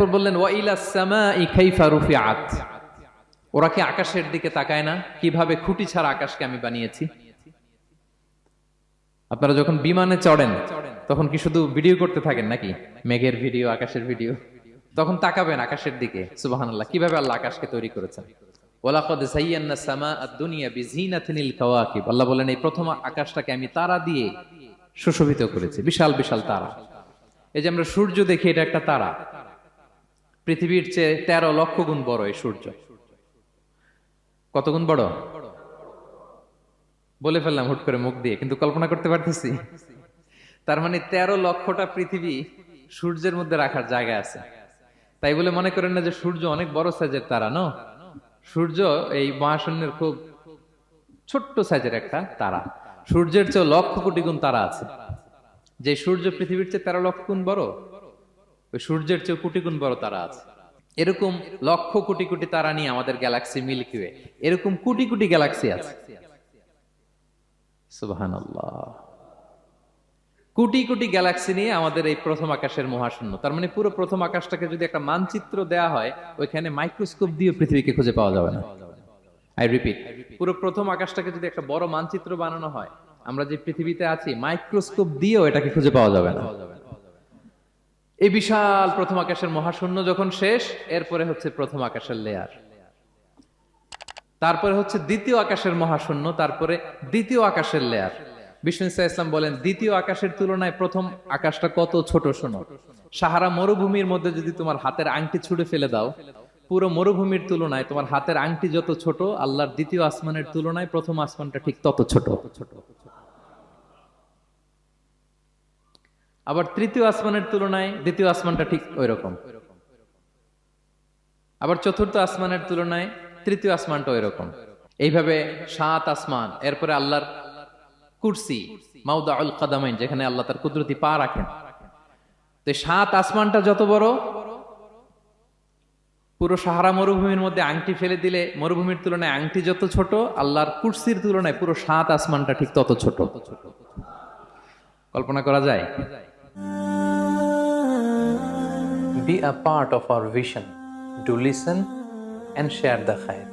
এরপর বললেন ওয়া ইলাস সামাই কাইফা রুফিআত, ওরা কি আকাশের দিকে তাকায় না কিভাবে খুঁটি ছাড়া আকাশকে আমি বানিয়েছি। আপনারা যখন বিমানে চড়েন তখন কি শুধু ভিডিও করতে থাকেন নাকি, মেঘের ভিডিও, আকাশের ভিডিও? তখন তাকাবেন আকাশের দিকে, সুবহানাল্লাহ, কিভাবে আল্লাহ আকাশকে তৈরি করেছেন। ওয়ালাকাদ যায়্যানা সামা আদ-দুনিয়া বিজিনাতিনিল কাওয়াকিব, আল্লাহ বলেন এই প্রথম আকাশটাকে আমি তারা দিয়ে সুশোভিত করেছি, বিশাল বিশাল তারা। এই যে আমরা সূর্য দেখি, এটা একটা তারা, পৃথিবীর চেয়ে 13 লক্ষ গুণ বড় এই সূর্য। কত গুণ বড় বলে ফেললাম হুট করে মুখ দিয়ে, কিন্তু কল্পনা করতে পারতেছি। তার মানে 13 লক্ষটা পৃথিবী সূর্যের মধ্যে রাখার জায়গা আছে। তাই বলে মনে করেন না যে সূর্য অনেক বড় সাইজের তারা, ন, সূর্য এই মহাশূন্যের খুব ছোট্ট সাইজের একটা তারা। সূর্যের চেয়ে লক্ষ কোটি গুণ তারা আছে। যে সূর্য পৃথিবীর চেয়ে 13 লক্ষ গুণ বড়, ওই সূর্যের চেয়ে কোটি গুণ বড় তারা আছে। এরকম লক্ষ কোটি কোটি তারা নিয়ে আমাদের গ্যালাক্সি মিল্কি ওয়ে, এরকম কোটি কোটি গ্যালাক্সি আছে। সুবহানাল্লাহ, কোটি কোটি গ্যালাক্সি নিয়ে আমাদের এই প্রথম আকাশের মহাশূন্য। তার মানে পুরো প্রথম আকাশটাকে যদি একটা মানচিত্র দেয়া হয়, ওইখানে মাইক্রোস্কোপ দিয়ে পৃথিবীকে খুঁজে পাওয়া যাবে না। আই রিপিট, পুরো প্রথম আকাশটাকে যদি একটা বড় মানচিত্র বানানো হয়, আমরা যে পৃথিবীতে আছি মাইক্রোস্কোপ দিয়েও এটাকে খুঁজে পাওয়া যাবে না। এই বিশাল প্রথম আকাশের মহাশূন্য যখন শেষ, এরপরে হচ্ছে প্রথম আকাশের লেয়ার, তারপরে হচ্ছে দ্বিতীয় আকাশের মহাশূন্য, তারপরে দ্বিতীয় আকাশের লেয়ার। বিষ্ণু ইসলাম বলেন দ্বিতীয় আকাশের তুলনায় প্রথম আকাশটা কত ছোট শোনো। সাহারা মরুভূমির মধ্যে যদি তোমার হাতের আংটি ছুঁড়ে ফেলে দাও, পুরো মরুভূমির তুলনায় তোমার হাতের আংটি যত ছোট, আল্লাহর দ্বিতীয় আসমানের তুলনায় প্রথম আসমানটা ঠিক তত ছোট। আবার তৃতীয় আসমানের তুলনায় দ্বিতীয় আসমানটা ঠিক ওই রকম। আবার চতুর্থ আসমানের তুলনায় তৃতীয় আসমানটা ওই রকম। এইভাবে 7 আসমান, এরপরে আল্লাহর কুরসি, মাউদাউল কাদামাইন, যেখানে আল্লাহ তার কুদরতি পা রাখেন। তো 7 আসমানটা যত বড়, পুরো সাহারা মরুভূমির মধ্যে আংটি ফেলে দিলে মরুভূমির তুলনায় আংটি যত ছোট, আল্লাহর কুরসির তুলনায় পুরো 7 আসমানটা ঠিক তত ছোট। কল্পনা করা যায়? Be a part of our vision. Do listen and share the khair.